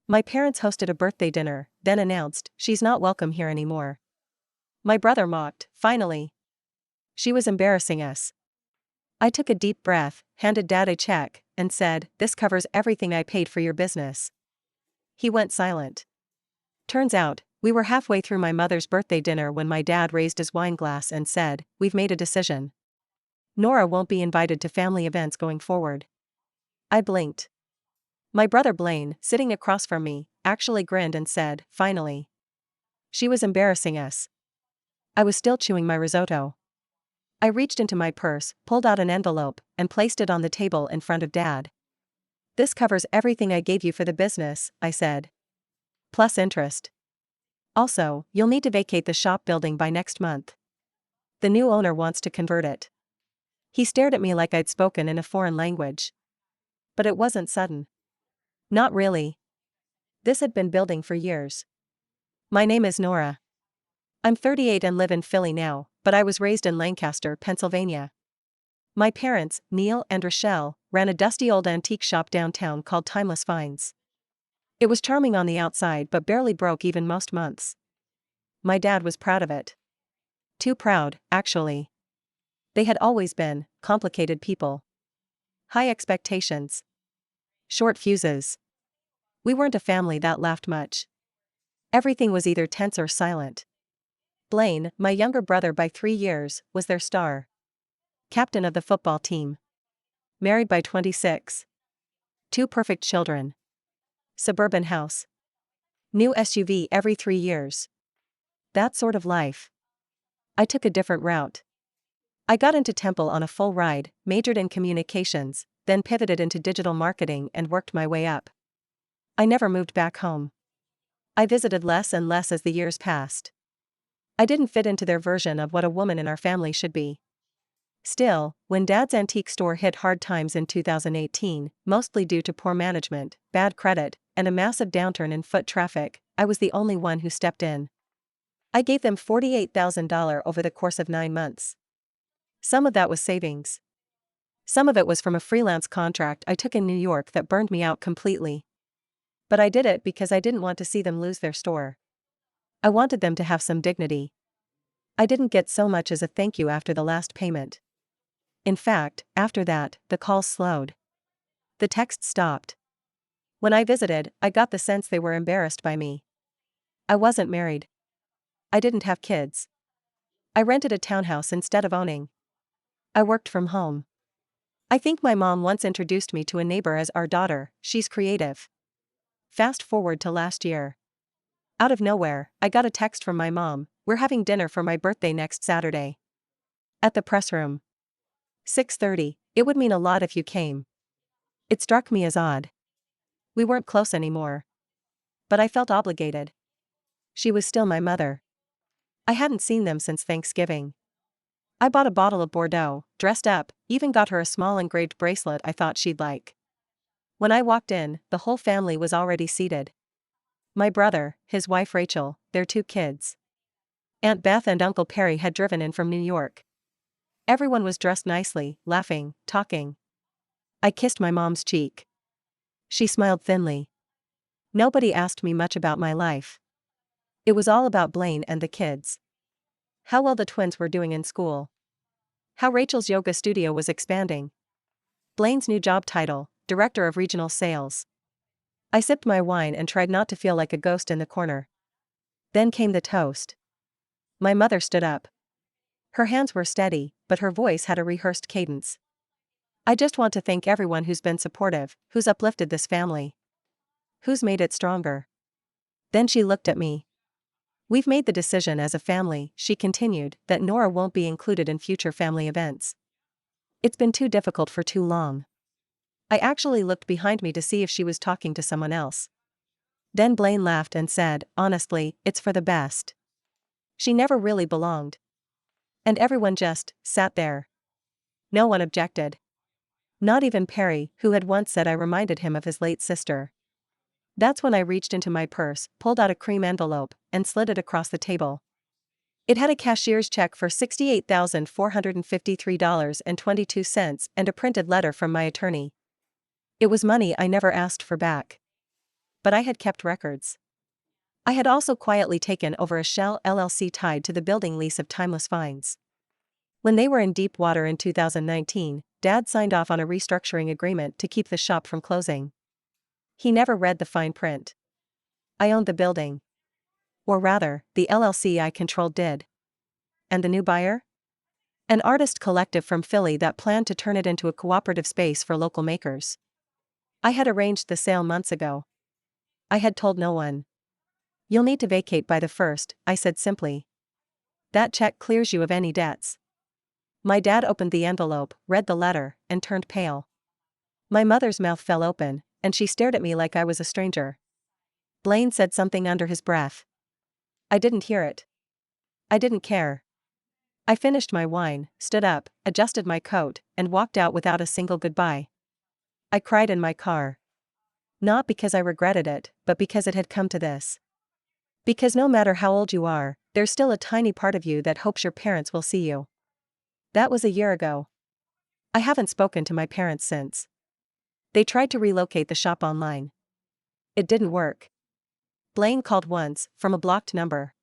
My parents hosted a birthday dinner, then announced, "She's not welcome here anymore." My brother mocked, "Finally." She was embarrassing us. I took a deep breath, handed Dad a check, and said, "This covers everything I paid for your business." He went silent. Turns out, we were halfway through my mother's birthday dinner when my dad raised his wine glass and said, "We've made a decision. Nora won't be invited to family events going forward." I blinked. My brother Blaine, sitting across from me, actually grinned and said, "Finally." She was embarrassing us. I was still chewing my risotto. I reached into my purse, pulled out an envelope, and placed it on the table in front of Dad. "This covers everything I gave you for the business," I said. "Plus interest. Also, you'll need to vacate the shop building by next month. The new owner wants to convert it." He stared at me like I'd spoken in a foreign language. But it wasn't sudden. Not really. This had been building for years. My name is Nora. I'm 38 and live in Philly now, but I was raised in Lancaster, Pennsylvania. My parents, Neil and Rochelle, ran a dusty old antique shop downtown called Timeless Finds. It was charming on the outside but barely broke even most months. My dad was proud of it. Too proud, actually. They had always been complicated people. High expectations. Short fuses. We weren't a family that laughed much. Everything was either tense or silent. Blaine, my younger brother by 3 years, was their star. Captain of the football team. Married by 26. 2 perfect children. Suburban house. New SUV every 3 years. That sort of life. I took a different route. I got into Temple on a full ride, majored in communications, then pivoted into digital marketing and worked my way up. I never moved back home. I visited less and less as the years passed. I didn't fit into their version of what a woman in our family should be. Still, when Dad's antique store hit hard times in 2018, mostly due to poor management, bad credit, and a massive downturn in foot traffic, I was the only one who stepped in. I gave them $48,000 over the course of 9 months. Some of that was savings. Some of it was from a freelance contract I took in New York that burned me out completely. But I did it because I didn't want to see them lose their store. I wanted them to have some dignity. I didn't get so much as a thank you after the last payment. In fact, after that, the calls slowed. The texts stopped. When I visited, I got the sense they were embarrassed by me. I wasn't married. I didn't have kids. I rented a townhouse instead of owning. I worked from home. I think my mom once introduced me to a neighbor as our daughter, she's creative. Fast forward to last year. Out of nowhere, I got a text from my mom, "We're having dinner for my birthday next Saturday. At the press room. 6:30, it would mean a lot if you came." It struck me as odd. We weren't close anymore. But I felt obligated. She was still my mother. I hadn't seen them since Thanksgiving. I bought a bottle of Bordeaux, dressed up, even got her a small engraved bracelet I thought she'd like. When I walked in, the whole family was already seated. My brother, his wife Rachel, their 2 kids. Aunt Beth and Uncle Perry had driven in from New York. Everyone was dressed nicely, laughing, talking. I kissed my mom's cheek. She smiled thinly. Nobody asked me much about my life. It was all about Blaine and the kids. How well the twins were doing in school. How Rachel's yoga studio was expanding. Blaine's new job title, Director of Regional Sales. I sipped my wine and tried not to feel like a ghost in the corner. Then came the toast. My mother stood up. Her hands were steady, but her voice had a rehearsed cadence. "I just want to thank everyone who's been supportive, who's uplifted this family. Who's made it stronger." Then she looked at me. "We've made the decision as a family," she continued, "that Nora won't be included in future family events. It's been too difficult for too long." I actually looked behind me to see if she was talking to someone else. Then Blaine laughed and said, "Honestly, it's for the best." She never really belonged. And everyone just sat there. No one objected. Not even Perry, who had once said I reminded him of his late sister. That's when I reached into my purse, pulled out a cream envelope, and slid it across the table. It had a cashier's check for $68,453.22 and a printed letter from my attorney. It was money I never asked for back. but I had kept records. I had also quietly taken over a shell LLC tied to the building lease of Timeless Finds. When they were in deep water in 2019, Dad signed off on a restructuring agreement to keep the shop from closing. He never read the fine print. I owned the building. Or rather, the LLC I controlled did. And the new buyer? An artist collective from Philly that planned to turn it into a cooperative space for local makers. I had arranged the sale months ago. I had told no one. "You'll need to vacate by the 1st, I said simply. "That check clears you of any debts." My dad opened the envelope, read the letter, and turned pale. My mother's mouth fell open, and she stared at me like I was a stranger. Blaine said something under his breath. I didn't hear it. I didn't care. I finished my wine, stood up, adjusted my coat, and walked out without a single goodbye. I cried in my car. Not because I regretted it, but because it had come to this. Because no matter how old you are, there's still a tiny part of you that hopes your parents will see you. That was a year ago. I haven't spoken to my parents since. They tried to relocate the shop online. It didn't work. Blaine called once, from a blocked number.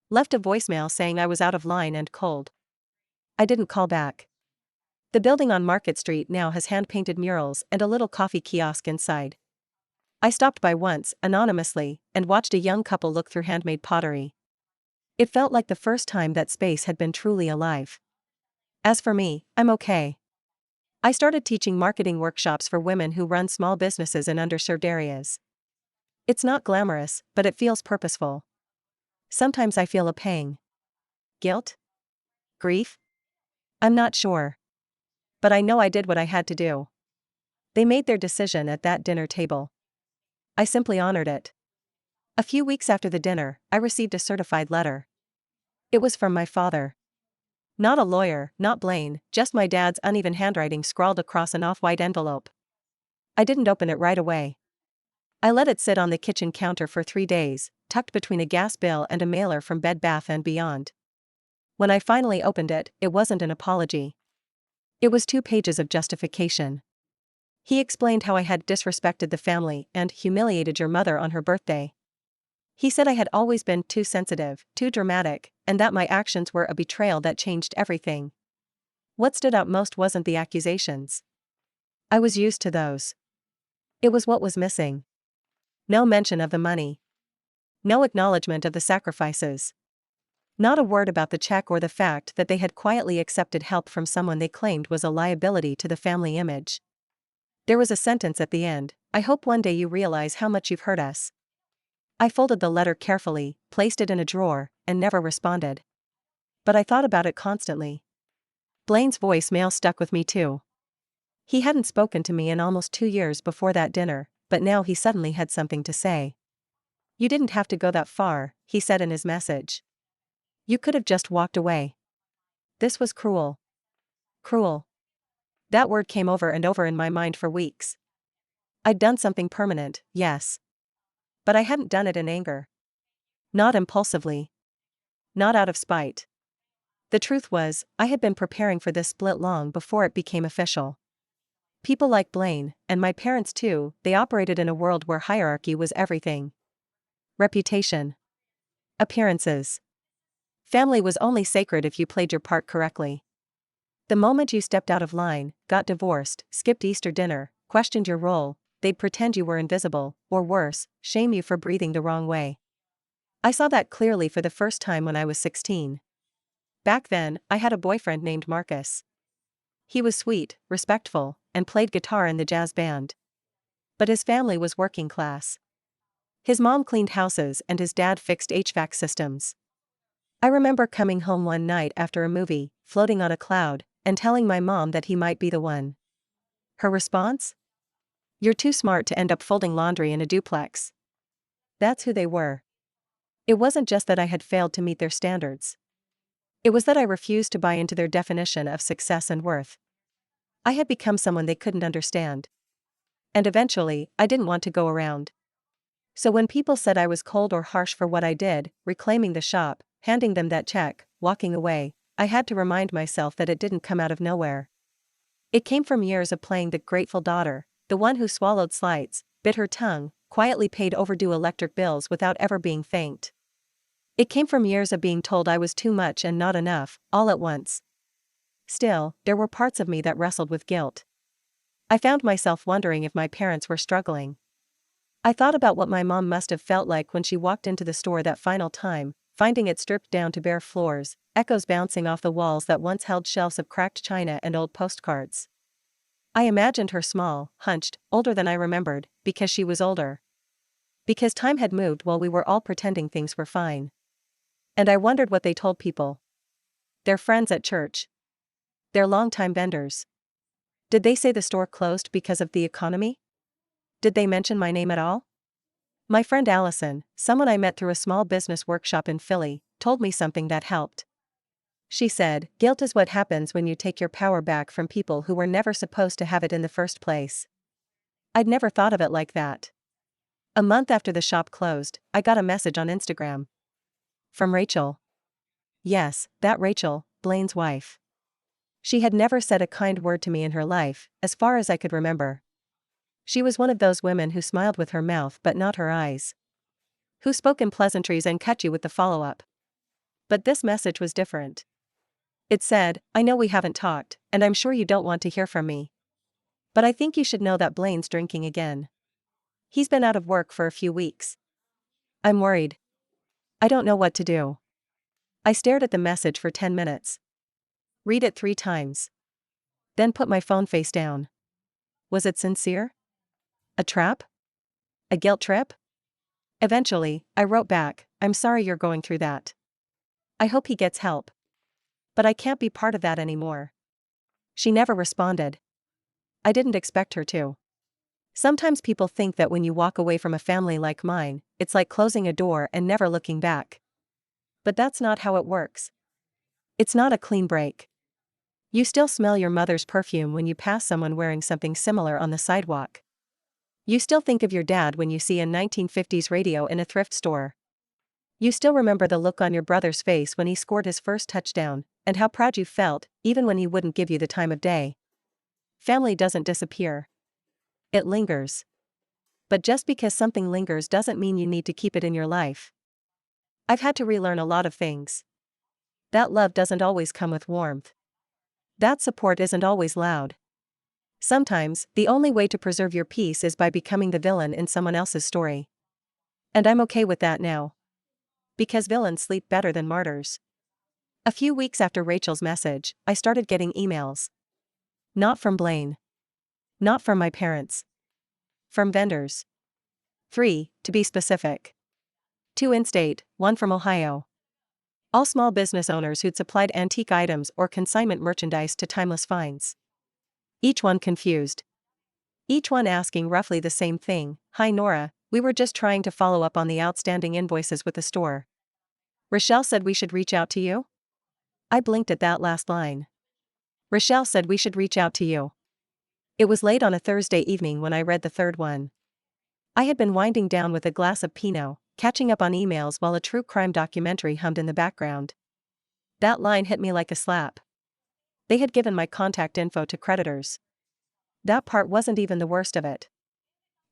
Left a voicemail saying I was out of line and cold. I didn't call back. The building on Market Street now has hand-painted murals and a little coffee kiosk inside. I stopped by once, anonymously, and watched a young couple look through handmade pottery. It felt like the first time that space had been truly alive. As for me, I'm okay. I started teaching marketing workshops for women who run small businesses in underserved areas. It's not glamorous, but it feels purposeful. Sometimes I feel a pang. Guilt? Grief? I'm not sure. But I know I did what I had to do. They made their decision at that dinner table. I simply honored it. A few weeks after the dinner, I received a certified letter. It was from my father. Not a lawyer, not Blaine, just my dad's uneven handwriting scrawled across an off-white envelope. I didn't open it right away. I let it sit on the kitchen counter for 3 days, tucked between a gas bill and a mailer from Bed Bath & Beyond. When I finally opened it, it wasn't an apology. It was 2 pages of justification. He explained how I had disrespected the family and humiliated your mother on her birthday. He said I had always been too sensitive, too dramatic, and that my actions were a betrayal that changed everything. What stood out most wasn't the accusations. I was used to those. It was what was missing. No mention of the money. No acknowledgement of the sacrifices. Not a word about the check or the fact that they had quietly accepted help from someone they claimed was a liability to the family image. There was a sentence at the end, "I hope one day you realize how much you've hurt us." I folded the letter carefully, placed it in a drawer, and never responded. But I thought about it constantly. Blaine's voicemail stuck with me too. He hadn't spoken to me in almost 2 years before that dinner, but now he suddenly had something to say. "You didn't have to go that far," he said in his message. "You could have just walked away." This was cruel. Cruel. That word came over and over in my mind for weeks. I'd done something permanent, yes. But I hadn't done it in anger. Not impulsively. Not out of spite. The truth was, I had been preparing for this split long before it became official. People like Blaine, and my parents too, they operated in a world where hierarchy was everything. Reputation. Appearances. Family was only sacred if you played your part correctly. The moment you stepped out of line, got divorced, skipped Easter dinner, questioned your role, they'd pretend you were invisible, or worse, shame you for breathing the wrong way. I saw that clearly for the first time when I was 16. Back then, I had a boyfriend named Marcus. He was sweet, respectful, and played guitar in the jazz band. But his family was working class. His mom cleaned houses and his dad fixed HVAC systems. I remember coming home one night after a movie, floating on a cloud, and telling my mom that he might be the one. Her response? "You're too smart to end up folding laundry in a duplex." That's who they were. It wasn't just that I had failed to meet their standards. It was that I refused to buy into their definition of success and worth. I had become someone they couldn't understand. And eventually, I didn't want to go around. So when people said I was cold or harsh for what I did, reclaiming the shop, handing them that check, walking away, I had to remind myself that it didn't come out of nowhere. It came from years of playing the grateful daughter, the one who swallowed slights, bit her tongue, quietly paid overdue electric bills without ever being thanked. It came from years of being told I was too much and not enough, all at once. Still, there were parts of me that wrestled with guilt. I found myself wondering if my parents were struggling. I thought about what my mom must have felt like when she walked into the store that final time, finding it stripped down to bare floors, echoes bouncing off the walls that once held shelves of cracked china and old postcards. I imagined her small, hunched, older than I remembered, because she was older. Because time had moved while we were all pretending things were fine. And I wondered what they told people. Their friends at church. Their longtime vendors. Did they say the store closed because of the economy? Did they mention my name at all? My friend Allison, someone I met through a small business workshop in Philly, told me something that helped. She said, "Guilt is what happens when you take your power back from people who were never supposed to have it in the first place." I'd never thought of it like that. A month after the shop closed, I got a message on Instagram. From Rachel. Yes, that Rachel, Blaine's wife. She had never said a kind word to me in her life, as far as I could remember. She was one of those women who smiled with her mouth but not her eyes. Who spoke in pleasantries and cut you with the follow-up. But this message was different. It said, "I know we haven't talked, and I'm sure you don't want to hear from me. But I think you should know that Blaine's drinking again. He's been out of work for a few weeks. I'm worried. I don't know what to do." I stared at the message for 10 minutes. Read it 3 times. Then put my phone face down. Was it sincere? A trap? A guilt trip? Eventually, I wrote back, "I'm sorry you're going through that. I hope he gets help. But I can't be part of that anymore." She never responded. I didn't expect her to. Sometimes people think that when you walk away from a family like mine, it's like closing a door and never looking back. But that's not how it works. It's not a clean break. You still smell your mother's perfume when you pass someone wearing something similar on the sidewalk. You still think of your dad when you see a 1950s radio in a thrift store. You still remember the look on your brother's face when he scored his first touchdown, and how proud you felt, even when he wouldn't give you the time of day. Family doesn't disappear. It lingers. But just because something lingers doesn't mean you need to keep it in your life. I've had to relearn a lot of things. That love doesn't always come with warmth. That support isn't always loud. Sometimes, the only way to preserve your peace is by becoming the villain in someone else's story. And I'm okay with that now. Because villains sleep better than martyrs. A few weeks after Rachel's message, I started getting emails. Not from Blaine. Not from my parents. From vendors. 3, to be specific. 2 in-state, 1 from Ohio. All small business owners who'd supplied antique items or consignment merchandise to timeless finds. Each one confused. Each one asking roughly the same thing, "Hi Nora, we were just trying to follow up on the outstanding invoices with the store. Rochelle said we should reach out to you?" I blinked at that last line. Rochelle said we should reach out to you. It was late on a Thursday evening when I read the third one. I had been winding down with a glass of Pinot, catching up on emails while a true crime documentary hummed in the background. That line hit me like a slap. They had given my contact info to creditors. That part wasn't even the worst of it.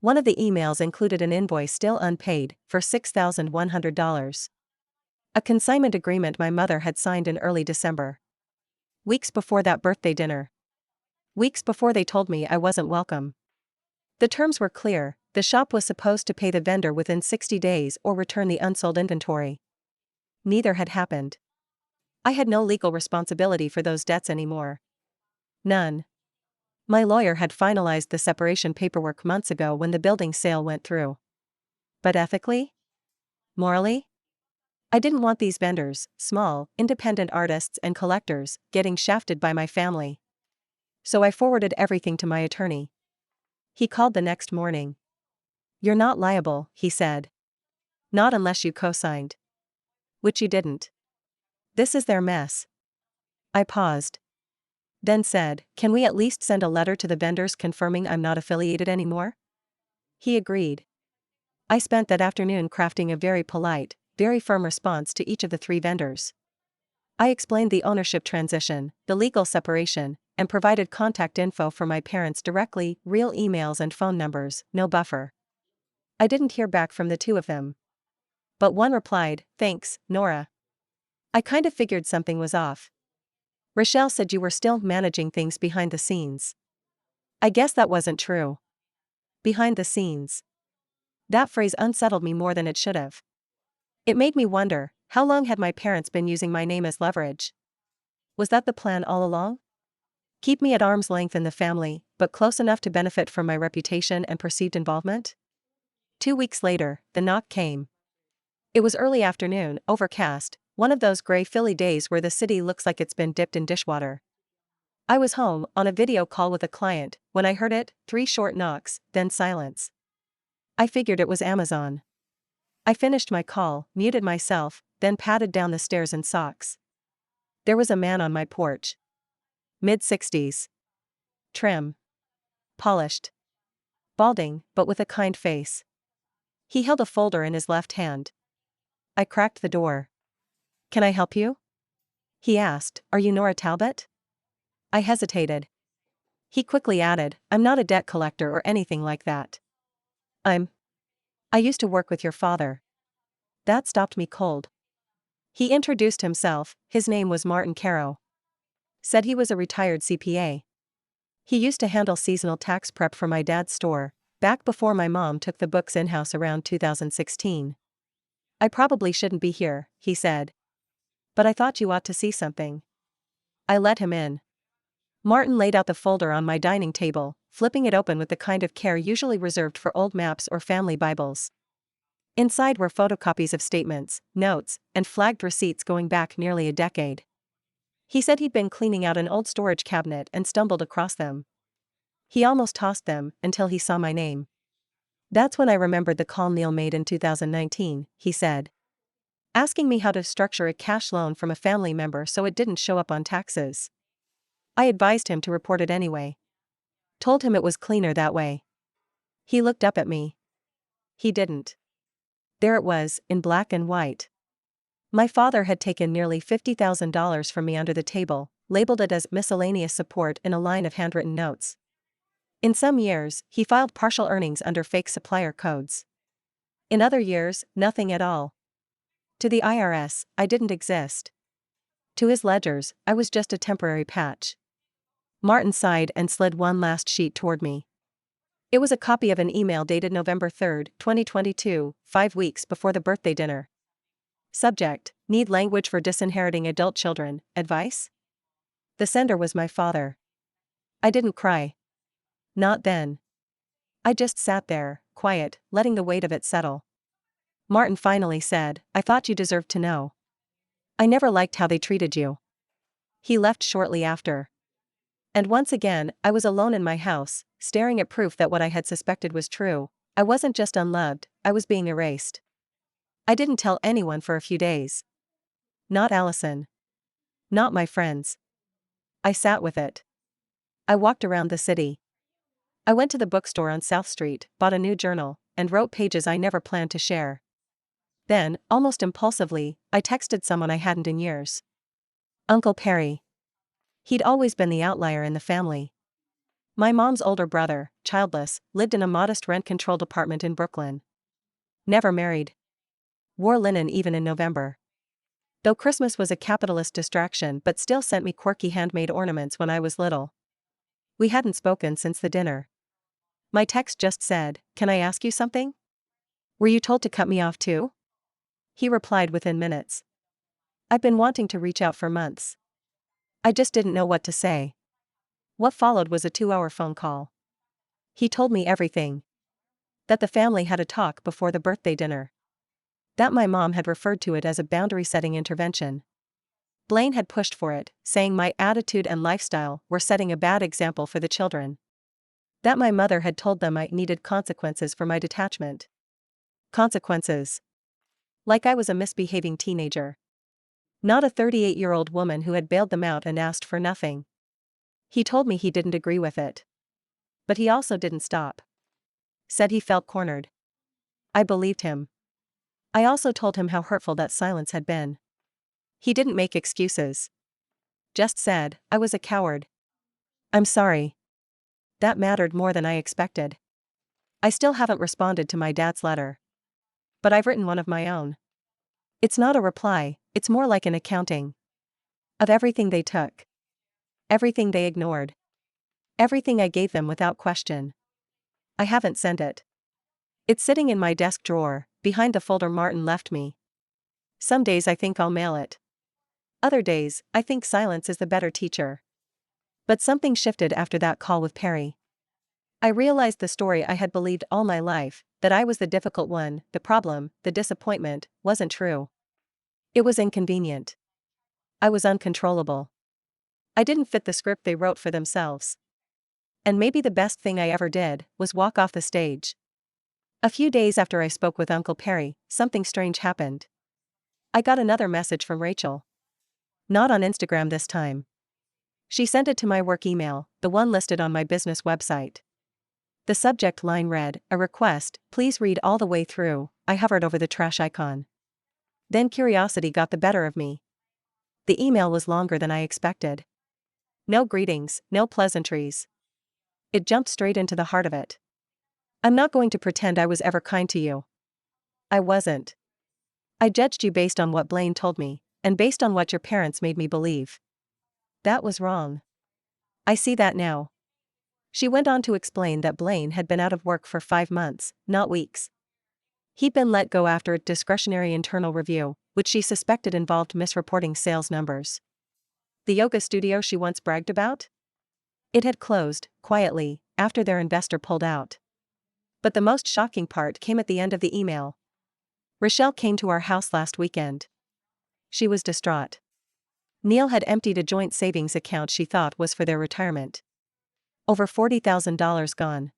One of the emails included an invoice still unpaid, for $6,100. A consignment agreement my mother had signed in early December. Weeks before that birthday dinner. Weeks before they told me I wasn't welcome. The terms were clear: the shop was supposed to pay the vendor within 60 days or return the unsold inventory. Neither had happened. I had no legal responsibility for those debts anymore. None. My lawyer had finalized the separation paperwork months ago when the building sale went through. But ethically? Morally? I didn't want these vendors, small, independent artists and collectors, getting shafted by my family. So I forwarded everything to my attorney. He called the next morning. "You're not liable," he said. "Not unless you co-signed." Which you didn't. This is their mess. I paused. Then said, "Can we at least send a letter to the vendors confirming I'm not affiliated anymore?" He agreed. I spent that afternoon crafting a very polite, very firm response to each of the 3 vendors. I explained the ownership transition, the legal separation, and provided contact info for my parents directly, real emails and phone numbers, no buffer. I didn't hear back from the two of them. But one replied, "Thanks, Nora. I kind of figured something was off. Rochelle said you were still managing things behind the scenes." I guess that wasn't true. Behind the scenes. That phrase unsettled me more than it should have. It made me wonder, how long had my parents been using my name as leverage? Was that the plan all along? Keep me at arm's length in the family, but close enough to benefit from my reputation and perceived involvement? 2 weeks later, the knock came. It was early afternoon, overcast, one of those gray Philly days where the city looks like it's been dipped in dishwater. I was home, on a video call with a client, when I heard it, 3 short knocks, then silence. I figured it was Amazon. I finished my call, muted myself, then padded down the stairs in socks. There was a man on my porch. Mid-60s. Trim. Polished. Balding, but with a kind face. He held a folder in his left hand. I cracked the door. "Can I help you?" He asked. "Are you Nora Talbot?" I hesitated. He quickly added, "I'm not a debt collector or anything like that. I used to work with your father." That stopped me cold. He introduced himself, his name was Martin Caro. Said he was a retired CPA. He used to handle seasonal tax prep for my dad's store, back before my mom took the books in-house around 2016. "I probably shouldn't be here," he said. "But I thought you ought to see something." I let him in. Martin laid out the folder on my dining table, flipping it open with the kind of care usually reserved for old maps or family Bibles. Inside were photocopies of statements, notes, and flagged receipts going back nearly a decade. He said he'd been cleaning out an old storage cabinet and stumbled across them. He almost tossed them, until he saw my name. "That's when I remembered the call Neil made in 2019, he said. Asking me how to structure a cash loan from a family member so it didn't show up on taxes. I advised him to report it anyway. Told him it was cleaner that way. He looked up at me. He didn't. There it was, in black and white. My father had taken nearly $50,000 from me under the table, labeled it as miscellaneous support in a line of handwritten notes. In some years, he filed partial earnings under fake supplier codes. In other years, nothing at all. To the IRS, I didn't exist. To his ledgers, I was just a temporary patch. Martin sighed and slid one last sheet toward me. It was a copy of an email dated November 3, 2022, 5 weeks before the birthday dinner. Subject: Need language for disinheriting adult children, advice? The sender was my father. I didn't cry. Not then. I just sat there, quiet, letting the weight of it settle. Martin finally said, "I thought you deserved to know. I never liked how they treated you." He left shortly after. And once again, I was alone in my house, staring at proof that what I had suspected was true. I wasn't just unloved, I was being erased. I didn't tell anyone for a few days. Not Allison. Not my friends. I sat with it. I walked around the city. I went to the bookstore on South Street, bought a new journal, and wrote pages I never planned to share. Then, almost impulsively, I texted someone I hadn't in years. Uncle Perry. He'd always been the outlier in the family. My mom's older brother, childless, lived in a modest rent-controlled apartment in Brooklyn. Never married. Wore linen even in November. Though Christmas was a capitalist distraction but still sent me quirky handmade ornaments when I was little. We hadn't spoken since the dinner. My text just said, "Can I ask you something? Were you told to cut me off too?" He replied within minutes. "I've been wanting to reach out for months. I just didn't know what to say." What followed was a 2-hour phone call. He told me everything. That the family had a talk before the birthday dinner. That my mom had referred to it as a boundary-setting intervention. Blaine had pushed for it, saying my attitude and lifestyle were setting a bad example for the children. That my mother had told them I needed consequences for my detachment. Consequences. Like I was a misbehaving teenager. Not a 38-year-old woman who had bailed them out and asked for nothing. He told me he didn't agree with it. But he also didn't stop. Said he felt cornered. I believed him. I also told him how hurtful that silence had been. He didn't make excuses. Just said, "I was a coward. I'm sorry." That mattered more than I expected. I still haven't responded to my dad's letter. But I've written one of my own. It's not a reply, it's more like an accounting of everything they took, everything they ignored, everything I gave them without question. I haven't sent it. It's sitting in my desk drawer, behind the folder Martin left me. Some days I think I'll mail it. Other days, I think silence is the better teacher. But something shifted after that call with Perry. I realized the story I had believed all my life, that I was the difficult one, the problem, the disappointment, wasn't true. It was inconvenient. I was uncontrollable. I didn't fit the script they wrote for themselves. And maybe the best thing I ever did was walk off the stage. A few days after I spoke with Uncle Perry, something strange happened. I got another message from Rachel. Not on Instagram this time. She sent it to my work email, the one listed on my business website. The subject line read, "A request, please read all the way through." I hovered over the trash icon. Then curiosity got the better of me. The email was longer than I expected. No greetings, no pleasantries. It jumped straight into the heart of it. "I'm not going to pretend I was ever kind to you. I wasn't. I judged you based on what Blaine told me, and based on what your parents made me believe. That was wrong. I see that now." She went on to explain that Blaine had been out of work for 5 months, not weeks. He'd been let go after a discretionary internal review, which she suspected involved misreporting sales numbers. The yoga studio she once bragged about? It had closed, quietly, after their investor pulled out. But the most shocking part came at the end of the email. "Rochelle came to our house last weekend. She was distraught. Neil had emptied a joint savings account she thought was for their retirement. Over $40,000 gone.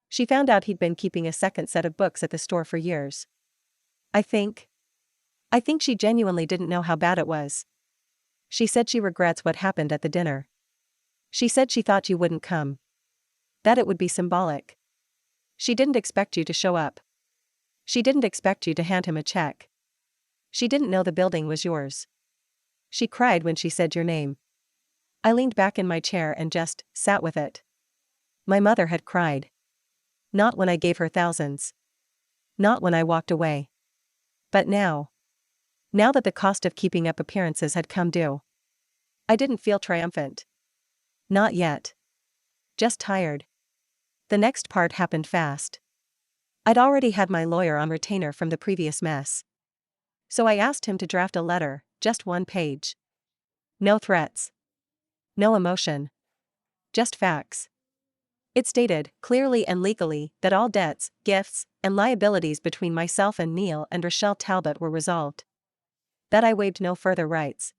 She found out he'd been keeping a second set of books at the store for years. I think she genuinely didn't know how bad it was. She said she regrets what happened at the dinner. She said she thought you wouldn't come. That it would be symbolic. She didn't expect you to show up. She didn't expect you to hand him a check. She didn't know the building was yours. She cried when she said your name." I leaned back in my chair and just sat with it. My mother had cried. Not when I gave her thousands. Not when I walked away. But now. Now that the cost of keeping up appearances had come due. I didn't feel triumphant. Not yet. Just tired. The next part happened fast. I'd already had my lawyer on retainer from the previous mess. So I asked him to draft a letter, just 1 page. No threats. No emotion. Just facts. It stated, clearly and legally, that all debts, gifts, and liabilities between myself and Neil and Rochelle Talbot were resolved. That I waived no further rights.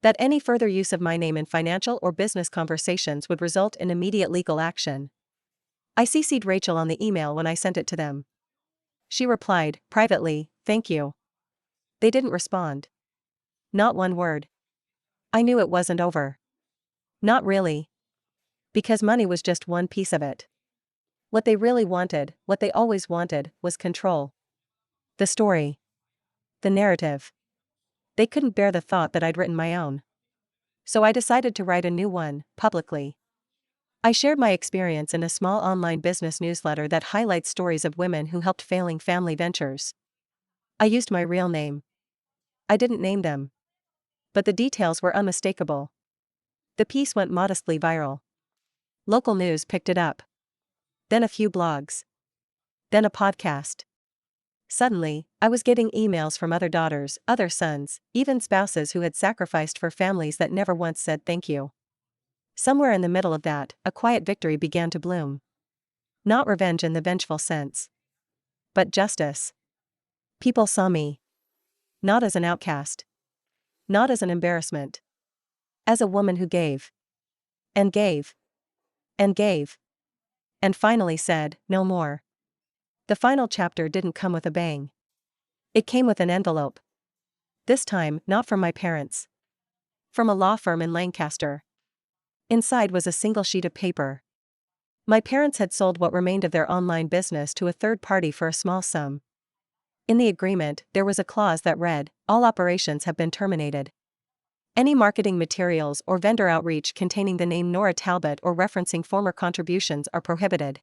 That any further use of my name in financial or business conversations would result in immediate legal action. I CC'd Rachel on the email when I sent it to them. She replied, privately, "Thank you." They didn't respond. Not one word. I knew it wasn't over. Not really. Because money was just one piece of it. What they really wanted, what they always wanted, was control. The story. The narrative. They couldn't bear the thought that I'd written my own. So I decided to write a new one, publicly. I shared my experience in a small online business newsletter that highlights stories of women who helped failing family ventures. I used my real name. I didn't name them. But the details were unmistakable. The piece went modestly viral. Local news picked it up. Then a few blogs. Then a podcast. Suddenly, I was getting emails from other daughters, other sons, even spouses who had sacrificed for families that never once said thank you. Somewhere in the middle of that, a quiet victory began to bloom. Not revenge in the vengeful sense. But justice. People saw me. Not as an outcast. Not as an embarrassment. As a woman who gave. And gave. And gave. And finally said, no more. The final chapter didn't come with a bang. It came with an envelope. This time, not from my parents. From a law firm in Lancaster. Inside was a single sheet of paper. My parents had sold what remained of their online business to a third party for a small sum. In the agreement, there was a clause that read, all operations have been terminated. Any marketing materials or vendor outreach containing the name Nora Talbot or referencing former contributions are prohibited.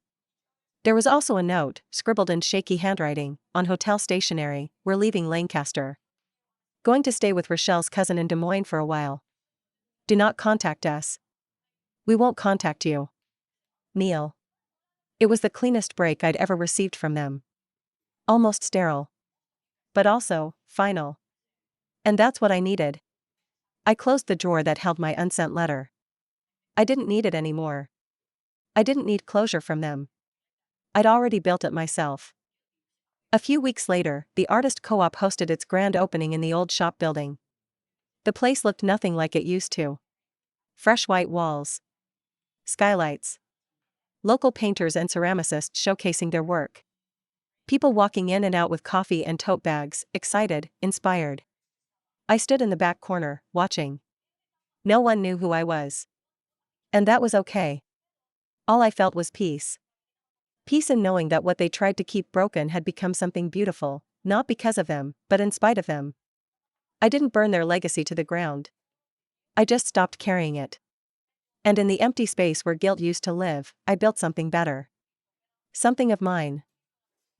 There was also a note, scribbled in shaky handwriting, on hotel stationery: "We're leaving Lancaster. Going to stay with Rochelle's cousin in Des Moines for a while. Do not contact us. We won't contact you. Neil." It was the cleanest break I'd ever received from them. Almost sterile. But also, final. And that's what I needed. I closed the drawer that held my unsent letter. I didn't need it anymore. I didn't need closure from them. I'd already built it myself. A few weeks later, the Artist Co-op hosted its grand opening in the old shop building. The place looked nothing like it used to. Fresh white walls. Skylights. Local painters and ceramicists showcasing their work. People walking in and out with coffee and tote bags, excited, inspired. I stood in the back corner, watching. No one knew who I was. And that was okay. All I felt was peace. Peace in knowing that what they tried to keep broken had become something beautiful, not because of them, but in spite of them. I didn't burn their legacy to the ground. I just stopped carrying it. And in the empty space where guilt used to live, I built something better. Something of mine.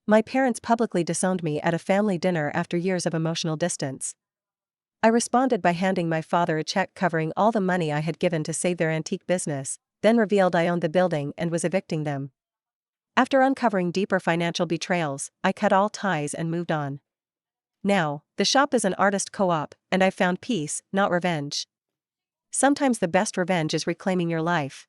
My parents publicly disowned me at a family dinner after years of emotional distance. I responded by handing my father a check covering all the money I had given to save their antique business, then revealed I owned the building and was evicting them. After uncovering deeper financial betrayals, I cut all ties and moved on. Now, the shop is an artist co-op, and I've found peace, not revenge. Sometimes the best revenge is reclaiming your life.